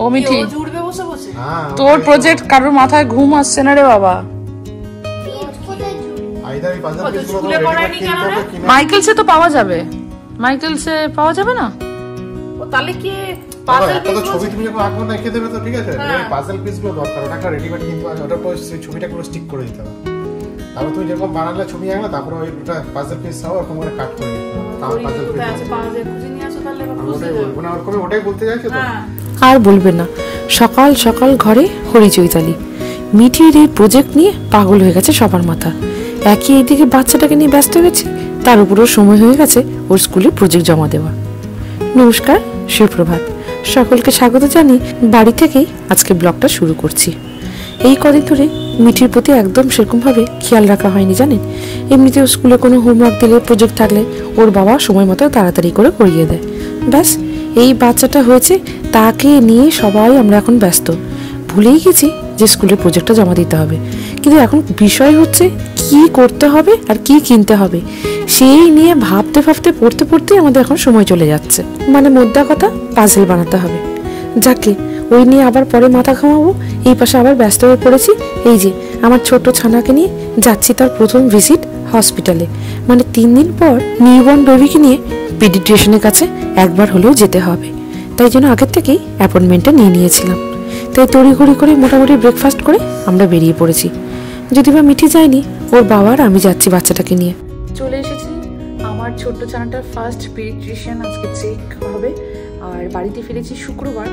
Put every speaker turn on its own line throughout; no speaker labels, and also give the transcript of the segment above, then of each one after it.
ও মিঠি তোর প্রজেক্ট কারোর মাথায় ঘুম আসছে না রে বাবা। মাইকেলসে তো পাওয়া যাবে, মাইকেলসে পাওয়া যাবে না? ও তাহলে কি পাজল পিস ছবি তুমি যখন আঁকবে না এঁকে দেবে তো ঠিক আছে, পাজল পিসগুলো দরকার, ওটা একটা রেডিমেড কিন্তু আছে, ওটা পরে সেই ছবিটা পুরো স্টিক করে দিতে হবে। তারপর তুমি যখন বানালে ছবি আঁকলে তারপর ওইটা পাজল পিস সহ এরকম করে কাট করে দিতে হবে। তারপর পাজল পিস আছে পাজল খুঁজে নিয়ে আসো তাহলে ওটাই বলবো না, ওটাই বলতে যাচ্ছ তো।
আর বলবেন না, সকাল সকাল ঘরে হরিচৈতালি। মিঠির এই প্রজেক্ট নিয়ে পাগল হয়ে গেছে সবার মাথা। একই এইদিকে বাচ্চাটাকে নিয়ে ব্যস্ত হয়ে গেছে, তার উপরও সময় হয়ে গেছে ওর স্কুলে প্রজেক্ট জমা দেওয়া। নমস্কার, সুপ্রভাত, সকলকে স্বাগত জানিয়ে বাড়ি থেকেই আজকে ব্লগটা শুরু করছি। এই কদিন ধরে মিঠির প্রতি একদম সেরকমভাবে খেয়াল রাখা হয়নি জানেন। এমনিতেও স্কুলে কোনো হোমওয়ার্ক দিলে, প্রজেক্ট থাকলে ওর বাবা সময় মতো তাড়াতাড়ি করে করিয়ে দেয়। ব্যাস, এই বাচ্চাটা হয়েছে, তাকে নিয়ে সবাই আমরা এখন ব্যস্ত। ভুলেই গেছি যে স্কুলের প্রজেক্টটা জমা দিতে হবে, কিন্তু এখন বিষয় হচ্ছে কি করতে হবে আর কি কিনতে হবে, সেই নিয়ে ভাবতে ভাবতে পড়তে পড়তে আমাদের এখন সময় চলে যাচ্ছে। মানে মোদ্দা কথা, পাজল বানাতে হবে। যাকে ওই নিয়ে আবার পরে মাথা ঘামাবো, এই পাশে আবার ব্যস্ত হয়ে পড়েছি। এই যে আমার ছোট ছানাকে নিয়ে যাচ্ছি তার প্রথম ভিজিট হসপিটালে। মানে 3 দিন পর নিউবর্ন বেবিকে নিয়ে পেডিয়াট্রিশিয়ানের কাছে একবার হলেও যেতে হবে। তাই জন্য আগের থেকেই অ্যাপয়েন্টমেন্টটা নিয়ে নিয়েছিলাম। তাই তড়িঘড়ি করে মোটামুটি ব্রেকফাস্ট করে আমরা বেরিয়ে পড়েছি। যদি বা মিঠি যায়নি, ওর বাবার আমি যাচ্ছি বাচ্চাটাকে নিয়ে। চলে এসেছি, আমার ছোট্ট ছানাটার ফার্স্ট পেডিয়াট্রিশিয়ান আজকে চেক হবে। আর বাড়িতে ফিরেছি শুক্রবার,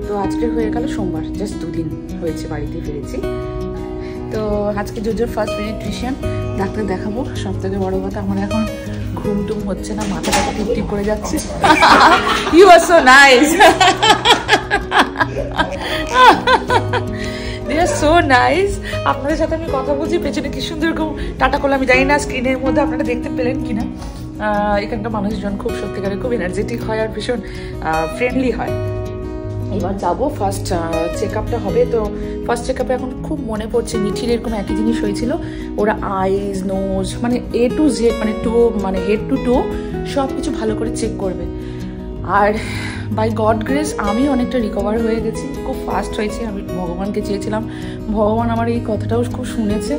তো আজকে হয়ে গেল সোমবার, জাস্ট 2 দিন হয়েছে বাড়িতে ফিরেছি। তো আজকে জোজোর ফার্স্ট পেডিয়াট্রিশিয়ান, ডাক্তার দেখাবো। সব থেকে বড় কথা, আমার এখন ঘুম টুম হচ্ছে না, মাথাটা টিপ টিপ করে যাচ্ছে। You are so nice, they are so nice. আপনাদের সাথে আমি কথা বলছি, পেছনে কি সুন্দর এরকম টাটা করলে, আমি জানি না স্ক্রিনের মধ্যে আপনারা দেখতে পেলেন কিনা। এখানকার মানুষজন খুব সত্যিকারের খুব এনার্জেটিক হয় আর ভীষণ ফ্রেন্ডলি হয়। এবার যাবো, ফার্স্ট চেক আপটা হবে। তো ফার্স্ট চেক আপে এখন খুব মনে পড়ছে মিঠির এরকম একই জিনিস হয়েছিল। ওরা আইজ, নোজ, মানে A to Z, মানে মানে হেড টু টো সব কিছু ভালো করে চেক করবে। আর বাই গড গ্রেস আমি অনেকটা রিকভার হয়ে গেছি, খুব ফাস্ট হয়েছে। আমি ভগবানকে চেয়েছিলাম, ভগবান আমার এই কথাটাও খুব শুনেছে,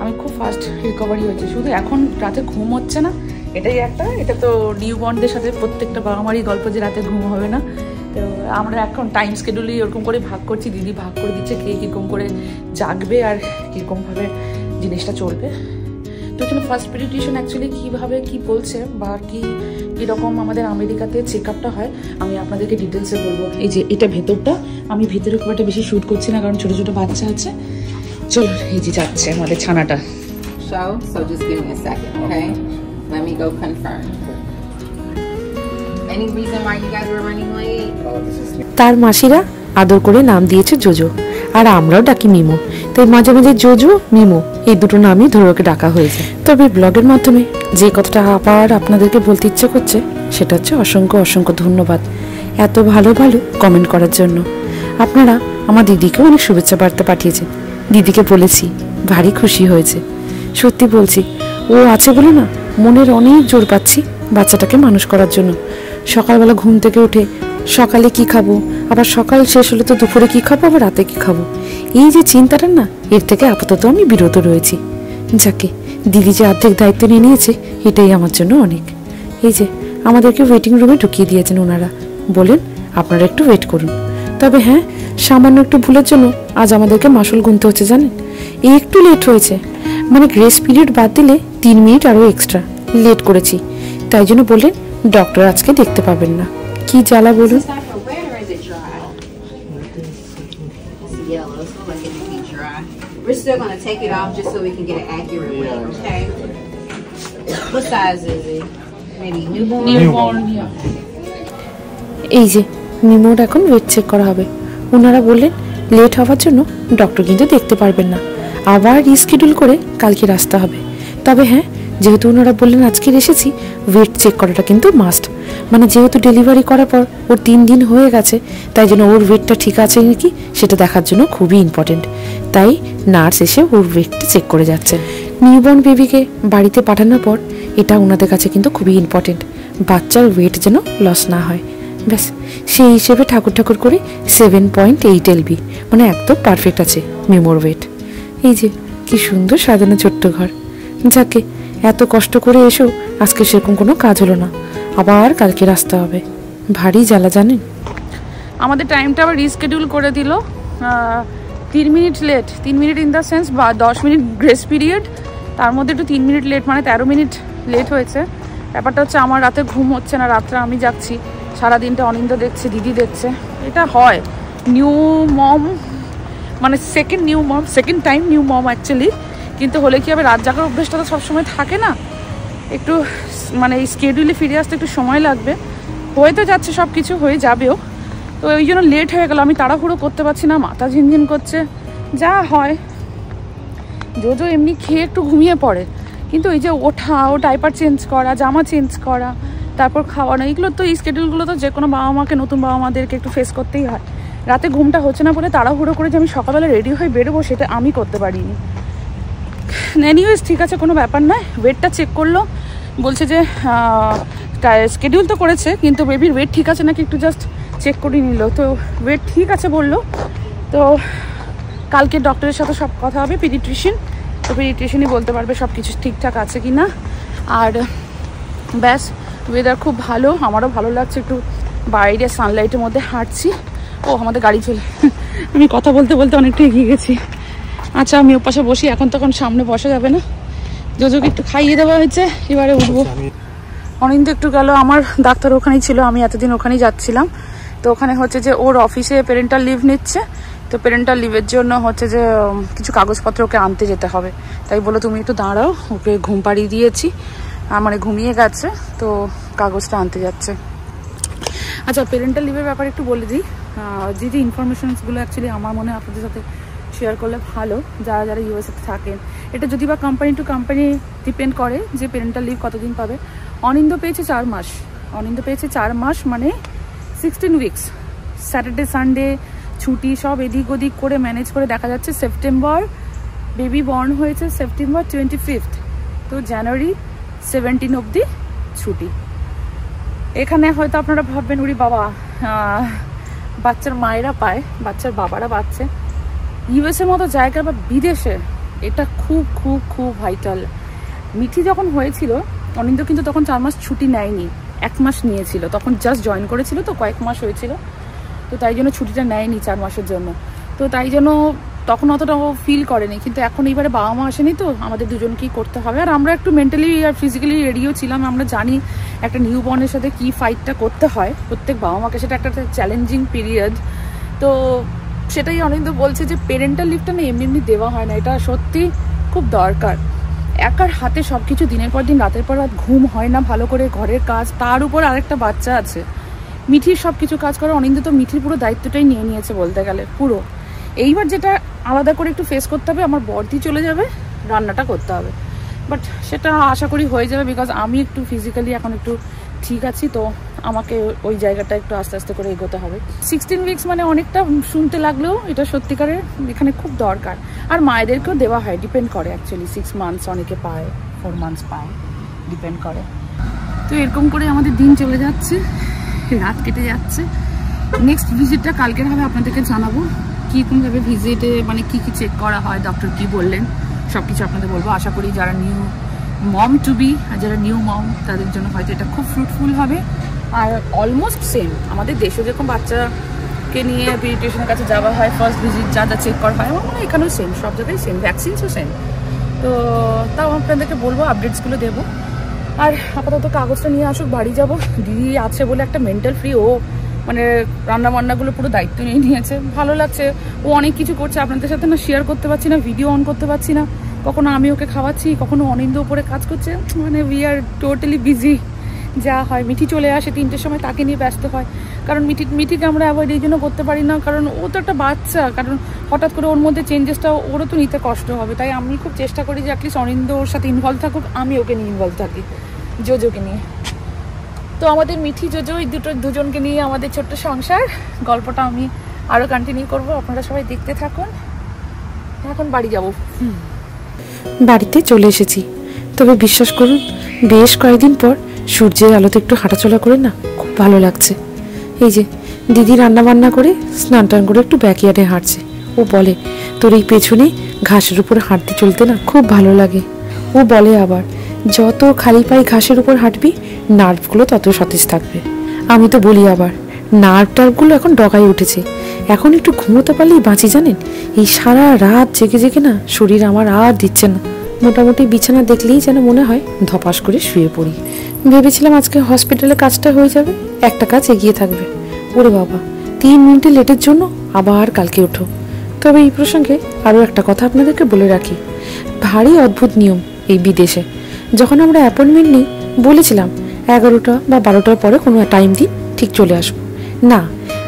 আমি খুব ফাস্ট রিকভারি হয়েছে। শুধু এখন রাতে ঘুম হচ্ছে না, এটাই একটা, এটা তো নিউবর্নদের সাথে প্রত্যেকটা বাবা মারই গল্প যে রাতে ঘুম হবে না। তো আমরা এখন টাইম স্কেডিউলই ওরকম করে ভাগ করছি, দিদি ভাগ করে দিচ্ছে কে কীরকম করে জাগবে আর কীরকমভাবে জিনিসটা চলবে। তো এখানে ফার্স্ট পেডিয়াট্রিশিয়ান অ্যাকচুয়ালি কীভাবে কী বলছে বা কীরকম আমাদের আমেরিকাতে চেক আপটা হয় আমি আপনাদেরকে ডিটেলসে বলবো। এই যে এটা ভেতরটা, আমি ভেতরে খুব একটা বেশি শ্যুট করছি না কারণ ছোটো ছোটো বাচ্চা আছে। চলো, এই যে যাচ্ছে আমাদের ছানাটা।
So just give me a second, okay? Let me go confirm. Any reason why you guys were running late?
তার মাসিরা আদর করে নাম দিয়েছে জোজো, আর আমরাও ডাকি মিমো। তাই মাঝে মাঝে জোজো, মিমো এই দুটো নামই ধরে ওকে ডাকা হয়েছে। তবে ব্লগের মাধ্যমে যে কথাটা আবার আপনাদেরকে বলতে ইচ্ছে করছে সেটা হচ্ছে অসংখ্য অসংখ্য ধন্যবাদ এত ভালো ভালো কমেন্ট করার জন্য। আপনারা আমার দিদিকেও অনেক শুভেচ্ছা বার্তা পাঠিয়েছেন। দিদিকে বলেছি, ভারী খুশি হয়েছে। সত্যি বলছি, ও আছে বলে না মনের অনেক জোর পাচ্ছি বাচ্চাটাকে মানুষ করার জন্য। সকালবেলা ঘুম থেকে উঠে সকালে কি খাবো, আবার সকাল শেষ হলে তো দুপুরে কি খাবো, আবার রাতে কি খাবো, এই যে চিন্তাটা না, এর থেকে আপাতত আমি বিরত রয়েছি। যাকে দিদি যে অর্ধেক দায়িত্ব নিয়ে নিয়েছে এটাই আমার জন্য অনেক। এই যে আমাদেরকে ওয়েটিং রুমে ঢুকিয়ে দিয়েছেন ওনারা, বলেন আপনারা একটু ওয়েট করুন। তবে হ্যাঁ, সামান্য একটু ভুলের জন্য আজ আমাদেরকে মাসুল গুনতে হচ্ছে জানেন। একটু লেট হয়েছে, মানে গ্রেস পিরিয়ড বাদ দিলে 3 মিনিট আরও এক্সট্রা লেট করেছি। তাই জন্য বললেন ডক্টর আজকে দেখতে পাবেন না। কি জ্বালা বলুন।
We're still going to take it off just so we can get an accurate weight, okay? What size is it? Maybe newborn?
Newborn, yeah.
এই যে মিমোর এখন ওয়েট চেক করা হবে। ওনারা বললেন লেট হওয়ার জন্য ডক্টর কিন্তু দেখতে পারবেন না, আবার রিস্কেডিউল করে কালকে আসতে হবে। তবে হ্যাঁ, যেহেতু ওনারা বললেন আজকের এসেছি, ওয়েট চেক করাটা কিন্তু মাস্ট। মানে যেহেতু ডেলিভারি করার পর ওর 3 দিন হয়ে গেছে, তাই জন্য ওর ওয়েটটা ঠিক আছে নাকি সেটা দেখার জন্য খুবই ইম্পর্টেন্ট। তাই নার্স এসে ওর ওয়েটটা চেক করে যাচ্ছেন। নিউবর্ন বেবিকে বাড়িতে পাঠানোর পর এটা ওনাদের কাছে কিন্তু খুবই ইম্পর্টেন্ট, বাচ্চার ওয়েট যেন লস না হয়। ব্যাস সেই হিসেবে ঠাকুর ঠাকুর করে 7.8 LB, মানে একদম পারফেক্ট আছে মেমোর ওয়েট। এই যে কি সুন্দর সাজানো ছোট্ট ঘর। যাকে এত কষ্ট করে এসো আজকে সেরকম কোনো কাজ হলো না, আবার কালকে আসতে হবে, ভারী জ্বালা জানেন।
আমাদের টাইমটা আবার রিস্কেডিউল করে দিল, 3 minute late, 3 minute in the sense বা 10 মিনিট গ্রেস পিরিয়ড, তার মধ্যে একটু 3 মিনিট লেট, মানে 13 মিনিট লেট হয়েছে। ব্যাপারটা হচ্ছে আমার রাতে ঘুম হচ্ছে না, রাত্রে আমি যাচ্ছি, সারাদিনটা অনিন্দ দেখছে, দিদি দেখছে, এটা হয় নিউ মম, মানে second time new mom actually. কিন্তু হলে কি হবে, রাত জাগার অভ্যেসটা তো সবসময় থাকে না, একটু মানে এই স্কেডিউলে ফিরে আসতে একটু সময় লাগবে। হয়ে তো যাচ্ছে, সব কিছু হয়ে যাবেও, তো ওই জন্য লেট হয়ে গেল। আমি তাড়াহুড়ো করতে পারছি না, মাথা ঝিনঝিন করছে, যা হয়। জোজো এমনি খেয়ে একটু ঘুমিয়ে পড়ে, কিন্তু ওই যে ওঠা, ও ডাইপার চেঞ্জ করা, জামা চেঞ্জ করা, তারপর খাওয়ানো, এইগুলো তো এই স্কেডিউলগুলো তো যে কোনো বাবা মাকে, নতুন বাবা মাদেরকে একটু ফেস করতেই হয়। রাতে ঘুমটা হচ্ছে না বলে তাড়াহুড়ো করে যে আমি সকালবেলা রেডি হয়ে বেরোবো, সেটা আমি করতে পারিনি। এনিওয়েজ ঠিক আছে, কোনো ব্যাপার নয়। ওয়েটটা চেক করলো, বলছে যে স্কেডিউল তো করেছে কিন্তু বেবির ওয়েট ঠিক আছে নাকি একটু জাস্ট চেক করে নিল, তো ওয়েট ঠিক আছে বললো। তো কালকে ডক্টরের সাথে সব কথা হবে, পিডিয়াট্রিশিয়ান, তো পিডিয়াট্রিশিয়ানই বলতে পারবে সব কিছু ঠিকঠাক আছে কি না। আর ব্যাস, ওয়েদার খুব ভালো, আমারও ভালো লাগছে, একটু বাইরে সানলাইটের মধ্যে হাঁটছি। ও আমাদের গাড়ি চলে, আমি কথা বলতে বলতে অনেকটা এগিয়ে গেছি। আচ্ছা আমি ওপাশে বসি, এখন তখন সামনে বসা যাবে না। জোজোকে একটু খাইয়ে দেওয়া হয়েছে, এবারে উঠবো। অনিন্দ একটু গেল, আমার ডাক্তার ওখানেই ছিল, আমি এতদিন ওখানেই যাচ্ছিলাম। তো ওখানে হচ্ছে যে ওর অফিসে প্যারেন্টাল লিভ নিচ্ছে, তো প্যারেন্টাল লিভের জন্য হচ্ছে যে কিছু কাগজপত্র ওকে আনতে যেতে হবে। তাই বলো তুমি একটু দাঁড়াও, ওকে ঘুম পাড়িয়ে দিয়েছি, মানে ঘুমিয়ে গেছে, তো কাগজটা আনতে যাচ্ছে। আচ্ছা প্যারেন্টাল লিভের ব্যাপারে একটু বলে দিই, যে ইনফরমেশনসগুলো অ্যাকচুয়ালি আমার মনে হয় আপনাদের সাথে শেয়ার করলে ভালো, যারা যারা ইউএসএতে থাকেন। এটা যদি বা কোম্পানি টু কোম্পানি ডিপেন্ড করে যে প্যারেন্টাল লিভ কতদিন পাবে। অনিন্দ পেয়েছে 4 মাস, অনিন্দ পেয়েছে 4 মাস, মানে 16 উইকস। স্যাটারডে সানডে ছুটি সব এদিক ওদিক করে ম্যানেজ করে দেখা যাচ্ছে সেপ্টেম্বর, বেবি বর্ন হয়েছে সেপ্টেম্বর 25, তো জানুয়ারি 17 অবধি ছুটি। এখানে হয়তো আপনারা ভাববেন উরি বাবা, বাচ্চার মায়েরা পায়, বাচ্চার বাবারা পাচ্ছে। ইউএসএর মতো জায়গা বা বিদেশে এটা খুব খুব খুব ভাইটাল। মিঠি যখন হয়েছিল অনিন্দ কিন্তু তখন 4 মাস ছুটি নেয়নি, 1 মাস নিয়েছিল, তখন জাস্ট জয়েন করেছিল, তো কয়েক মাস হয়েছিল, তো তাই জন্য ছুটিটা নেয়নি 4 মাসের জন্য, তো তাই জন্য তখন অতটা ফিল করেনি। কিন্তু এখন এইবারে বাবা মা আসেনি, তো আমাদের দুজনকেই করতে হবে। আর আমরা একটু মেন্টালি আর ফিজিক্যালি রেডিও ছিলাম, আমরা জানি একটা নিউ বর্নের সাথে কি ফাইটটা করতে হয় প্রত্যেক বাবা মাকে, সেটা একটা চ্যালেঞ্জিং পিরিয়ড। তো সেটাই অনিন্দ বলছে যে পেরেন্টাল লিভটা না এমনি এমনি দেওয়া হয় না, এটা সত্যি খুব দরকার। একার হাতে সব কিছু, দিনের পর দিন রাতের পর রাত ঘুম হয় না ভালো করে, ঘরের কাজ, তার উপর আরেকটা বাচ্চা আছে, মিঠির সব কিছু কাজ করে। অনিন্দ তো মিঠির পুরো দায়িত্বটাই নিয়ে নিয়েছে বলতে গেলে পুরো। এইবার যেটা আলাদা করে একটু ফেস করতে হবে, আমার বর্দি চলে যাবে, রান্নাটা করতে হবে, বাট সেটা আশা করি হয়ে যাবে, বিকজ আমি একটু ফিজিক্যালি এখন একটু ঠিক আছি, তো আমাকে ওই জায়গাটা একটু আস্তে আস্তে করে এগোতে হবে। 16 উইকস মানে অনেকটা শুনতে লাগলেও এটা সত্যিকারের এখানে খুব দরকার। আর মায়েদেরকেও দেওয়া হয়, ডিপেন্ড করে অ্যাকচুয়ালি, 6 মান্থস অনেকে পায়, 4 মান্থস পায়, ডিপেন্ড করে। তো এরকম করে আমাদের দিন চলে যাচ্ছে, রাত কেটে যাচ্ছে। নেক্সট ভিজিটটা কালকের হবে, আপনাদেরকে জানাবো কীরকমভাবে ভিজিটে মানে কী কী চেক করা হয়, ডক্টর কী বললেন সব কিছু আপনাদের বলবো। আশা করি যারা নিউ মম টু বি আর যারা নিউ মম তাদের জন্য হয়তো এটা খুব ফ্রুটফুল হবে। আর অলমোস্ট সেম আমাদের দেশে যেরকম বাচ্চাকে নিয়ে পিডিয়াট্রিশিয়ানের কাছে যাওয়া হয়, ফার্স্ট ভিজিট যা যা চেক করা হয়, আমার মনে হয় এখানেও সেম, সব জায়গায় সেম, ভ্যাকসিনসও সেম। তো তাও আপনাদেরকে বলবো, আপডেটসগুলো দেবো। আর আপাতত কাগজটা নিয়ে আসুক, বাড়ি যাবো। দিদি আছে বলে একটা মেন্টাল ফ্রি, ও মানে রান্না বান্নাগুলো পুরো দায়িত্ব নিয়ে নিয়েছে, ভালো লাগছে। ও অনেক কিছু করছে, আপনাদের সাথে না শেয়ার করতে পারছি না, ভিডিও অন করতে পারছি না, কখনো আমি ওকে খাওয়াচ্ছি, কখনো অনিন্দ উপরে কাজ করছে, মানে উই আর টোটালি বিজি। যা হয়, মিঠি চলে আসে 3টের সময়, তাকে নিয়ে ব্যস্ত হয়, কারণ মিঠিকে আমরা অ্যাভয়েড এই জন্য করতে পারি না, কারণ ও তো একটা বাচ্চা, কারণ হঠাৎ করে ওর মধ্যে চেঞ্জেসটা ওরও তো নিতে কষ্ট হবে। তাই আমি খুব চেষ্টা করি যে অ্যাটলিস্ট অনিন্দ ওর সাথে ইনভলভ থাকুক, আমি ওকে নিয়ে ইনভলভ থাকি, জোজোকে নিয়ে। তো আমাদের মিঠি জোজো এই দুজনকে নিয়ে আমাদের ছোট্ট সংসার, গল্পটা আমি আরও কন্টিনিউ করব, আপনারা সবাই দেখতে থাকুন। এখন বাড়ি যাব।
বাড়িতে চলে এসেছি, তবে বিশ্বাস করুন বেশ কয়েকদিন পর সূর্যের আলোতে একটু হাঁটাচলা করে না খুব ভালো লাগছে। এই যে দিদি রান্না বান্না করে স্নান টান করে একটু ব্যাকইয়ার্ডে হাঁটছে। ও বলে তোর এই পেছনে ঘাসের উপর হাঁটতে চলতে না খুব ভালো লাগে। ও বলে আবার যত খালি পায়ে ঘাসের উপর হাঁটবি নার্ভগুলো তত সতেজ থাকবে। আমি তো বলি আবার নার্ভ টার্ভগুলো এখন ডগায় উঠেছে, এখন একটু ঘুমোতে পারলেই বাঁচি জানেন। এই সারা রাত জেগে জেগে না শরীর আমার আর দিচ্ছে না। মোটামুটি বিছানা দেখলেই যেন মনে হয় ধপাস করে শুয়ে পড়ি। ভেবেছিলাম আজকে হসপিটালে কাজটা হয়ে যাবে, একটা কাজ এগিয়ে থাকবে। ওরে বাবা 3 মিনিটে লেটের জন্য আবার কালকে ওঠো। তবে এই প্রসঙ্গে আরও একটা কথা আপনাদেরকে বলে রাখি, ভারী অদ্ভুত নিয়ম এই বিদেশে। যখন আমরা অ্যাপয়েন্টমেন্ট নিই বলেছিলাম 11টা বা 12টার পরে কোনো টাইম দিন ঠিক চলে আসবো না,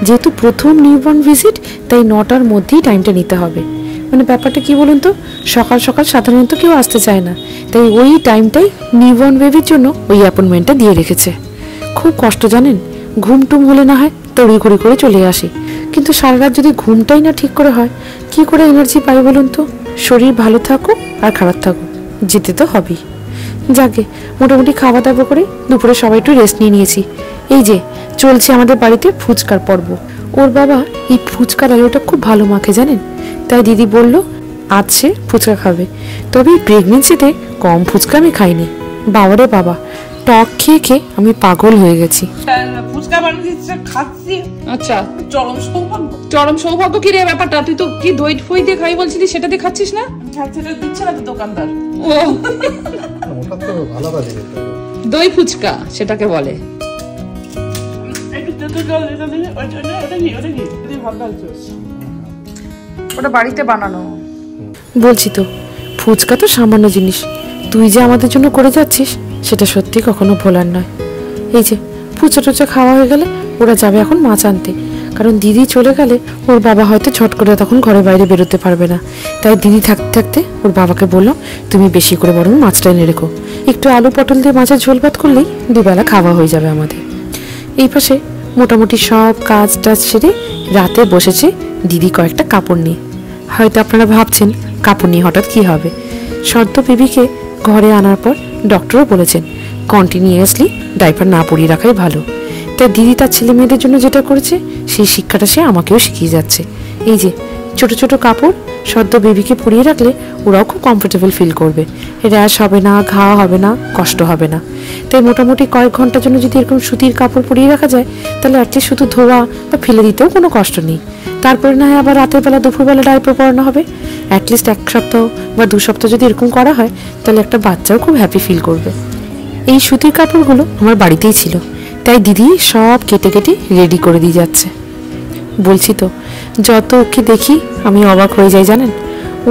যেহেতু প্রথম নিউবর্ন ভিজিট তাই 9টার মধ্যেই টাইমটা নিতে হবে। মানে ব্যাপারটা কি বলুন তো, সকাল সকাল সাধারণত কেউ আসতে চায় না, তাই ওই টাইমটাই নিউবর্ন বেবির জন্য ওই অ্যাপয়েন্টমেন্টটা দিয়ে রেখেছে। খুব কষ্ট জানেন, ঘুম টুম হলে না হয় তড়িঘড়ি করে চলে আসি, কিন্তু সারা রাত যদি ঘুমটাই না ঠিক করে হয় কি করে এনার্জি পাই বলুন তো। শরীর ভালো থাকুক আর খারাপ থাকুক যেতে তো হবেই। যাকে মোটামুটি খাওয়া দাওয়া করে দুপুরে সবাই একটু রেস্ট নিয়ে নিয়েছি। এই যে চলছে আমাদের বাড়িতে ফুচকার পর্ব। ওর বাবা এই ফুচকার আলুটা খুব ভালো মাখে জানেন, তাই দিদি বলল আজ সে ফুচকা খাবে। তবে এই প্রেগনেন্সিতে কম ফুচকা আমি খাইনি। বাবারে বাবা, টক খেয়ে খেয়ে আমি পাগল হয়ে গেছি।
ফুচকা বানিয়ে খাচ্ছি।
আচ্ছা,
চরম
সৌভাগ্য কি রে ব্যাপারটা? তুই তো কি দই ফই দিয়ে খাই বলছিলি, সেটা দিয়ে খাচ্ছিস না?
সেটা দিচ্ছে না তো দোকানদার।
ও
ওটা তো আলাদা জিনিস,
দই ফুচকা সেটাকে বলে।
ওটা বাড়িতে বানানো।
বলছি তো ফুচকা তো সামান্য জিনিস, তুই যে আমাদের জন্য করে যাচ্ছিস সেটা সত্যি কখনো ভোলার নয়। এই যে ফুচকা টুচা খাওয়া হয়ে গেলে ওরা যাবে এখন মাছ আনতে, কারণ দিদি চলে গেলে ওর বাবা হয়তো ছট করে তখন ঘরে বাইরে বেরোতে পারবে না। তাই দিদি থাকতে থাকতে ওর বাবাকে বললাম তুমি বেশি করে বরং মাছটা এনে রেখো, একটু আলু পটল দিয়ে মাছের ঝোল ভাত করলেই দুবেলা খাওয়া হয়ে যাবে আমাদের। এই পাশে মোটামুটি সব কাজ টাজ সেরে রাতে বসেছে দিদি কয়েকটা কাপড় নিয়ে। হয়তো আপনারা ভাবছেন কাপড় নিয়ে হঠাৎ কি হবে। সদ্য বেবিকে ঘরে আনার পর ডক্টরও বলেছেন কন্টিনিউয়াসলি ডাইপার না পরিয়ে রাখাই ভালো। তাই দিদি তার ছেলে মেয়েদের জন্য যেটা করেছে সেই শিক্ষাটা সে আমাকেও শিখিয়ে যাচ্ছে। এই যে ছোট ছোট কাপড় সদ্য বেবিকে পরিয়ে রাখলে ওরাও খুব কমফোর্টেবল ফিল করবে, র্যাশ হবে না, ঘা হবে না, কষ্ট হবে না। তাই মোটামুটি কয়েক ঘন্টার জন্য যদি এরকম সুতির কাপড় পরিয়ে রাখা যায় তাহলে অ্যাটলিস্ট শুধু ধোয়া বা ফেলে দিতেও কোনো কষ্ট নেই। তারপরে না হয় আবার রাতের বেলা দুপুরবেলা ডাইপার পরানো হবে। অ্যাটলিস্ট 1 সপ্তাহ বা 2 সপ্তাহ যদি এরকম করা হয় তাহলে একটা বাচ্চাও খুব হ্যাপি ফিল করবে। এই সুতির কাপড়গুলো আমার বাড়িতেই ছিল, তাই দিদি সব কেটে কেটে রেডি করে দিয়ে যাচ্ছে। বলছি তো যত ওকে দেখি আমি অবাক হয়ে যাই জানেন।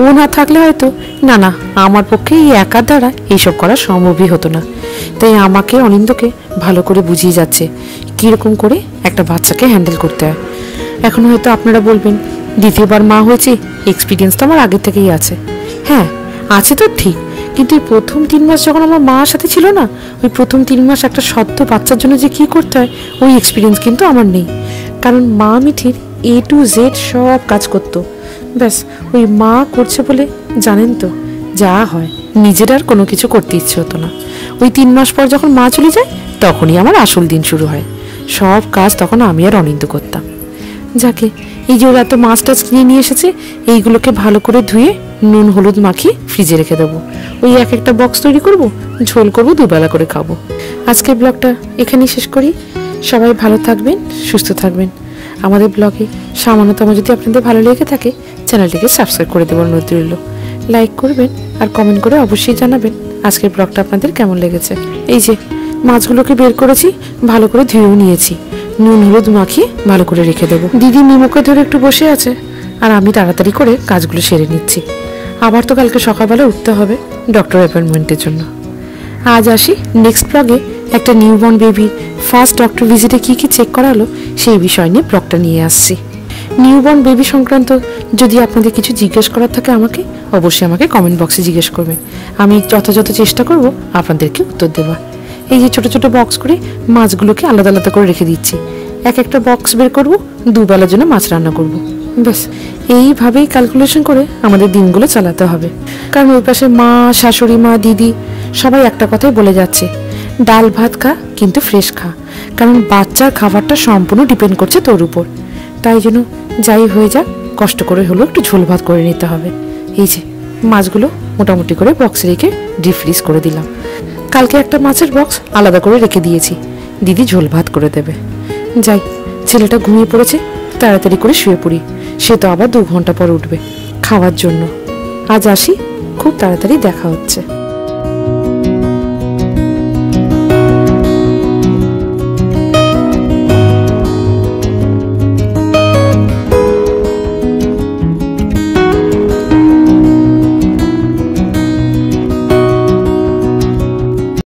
ও না থাকলে হয়তো না আমার পক্ষে এই একার দ্বারা এইসব করা সম্ভবই হতো না। তাই আমাকে অনিন্দকে ভালো করে বুঝিয়ে যাচ্ছে কীরকম করে একটা বাচ্চাকে হ্যান্ডেল করতে হয়। এখন হয়তো আপনারা বলবেন দ্বিতীয়বার মা হয়েছে, এক্সপিরিয়েন্স তো আমার আগের থেকেই আছে। হ্যাঁ আছে তো ঠিক, কিন্তু এই প্রথম 3 মাস যখন আমার মার সাথে ছিল না, ওই প্রথম 3 মাস একটা সদ্য বাচ্চার জন্য যে কী করতে হয় ওই এক্সপিরিয়েন্স কিন্তু আমার নেই। কারণ মা মিঠির A to Z সব কাজ করতো, ব্যাস ওই মা করছে বলে জানেন তো যা হয়, নিজের আর কোনো কিছু করতে ইচ্ছে হতো না। ওই 3 মাস পর যখন মা চলে যায় তখনই আমার আসল দিন শুরু হয়। সব কাজ তখন আমি আর অনিন্দ করতাম। যাকে এই যে ওরা এত মাছ টাছ কিনে নিয়ে এসেছে, এইগুলোকে ভালো করে ধুয়ে নুন হলুদ মাখিয়ে ফ্রিজে রেখে দেবো। ওই একটা বক্স তৈরি করব, ঝোল করব, দুবেলা করে খাবো। আজকের ব্লগটা এখানেই শেষ করি। সবাই ভালো থাকবেন, সুস্থ থাকবেন। আমাদের ব্লগে সামান্যতম যদি আপনাদের ভালো লেগে থাকে চ্যানেলটিকে সাবস্ক্রাইব করে দেওয়ার অনুরোধ রইল। লাইক করবেন আর কমেন্ট করে অবশ্যই জানাবেন আজকের ব্লগটা আপনাদের কেমন লেগেছে। এই যে মাছগুলোকে বের করেছি, ভালো করে ধুয়েও নিয়েছি, নুন হলুদ মাখিয়ে ভালো করে রেখে দেবো। দিদি নিমুখে ধরে একটু বসে আছে আর আমি তাড়াতাড়ি করে কাজগুলো সেরে নিচ্ছি। আবার তো কালকে সকালবেলা উঠতে হবে ডক্টর অ্যাপয়েন্টমেন্টের জন্য। আজ আসি নেক্সট ব্লগে একটা নিউবর্ন বেবির ফার্স্ট ডক্টর ভিজিটে কী কী চেক করালো সেই বিষয় নিয়ে ব্লগটা নিয়ে আসছি। নিউবর্ন বেবি সংক্রান্ত যদি আপনাদের কিছু জিজ্ঞেস করার থাকে আমাকে অবশ্যই আমাকে কমেন্ট বক্সে জিজ্ঞেস করবেন, আমি যথাযথ চেষ্টা করব আপনাদেরকে উত্তর দেওয়ার। এই যে ছোট ছোট বক্স করে মাছগুলোকে আলাদা আলাদা করে রেখে দিচ্ছি, একটা বক্স বের করব, দুবেলার জন্য মাছ রান্না করব। ব্যাস এইভাবেই ক্যালকুলেশন করে আমাদের দিনগুলো চালাতে হবে। কারণ ওই পাশে মা, শাশুড়ি মা, দিদি সবাই একটা কথাই বলে যাচ্ছে, ডাল ভাত খা কিন্তু ফ্রেশ খা। কারণ বাচ্চার খাবারটা সম্পূর্ণ ডিপেন্ড করছে তোর উপর। তাই জন্য যাই হয়ে যাক কষ্ট করে হলেও একটু ঝোল ভাত করে নিতে হবে। এই যে মাছগুলো মোটামুটি করে বক্সে রেখে ডিপ ফ্রিজ করে দিলাম। কালকে একটা মাছের বক্স আলাদা করে রেখে দিয়েছি, দিদি ঝোল ভাত করে দেবে। যাই, ছেলেটা ঘুমিয়ে পড়েছে, তাড়াতাড়ি করে শুয়ে পড়ি, সে তো আবার 2 ঘন্টা পর উঠবে খাওয়ার জন্য। আজ আসি, খুব তাড়াতাড়ি দেখা হচ্ছে।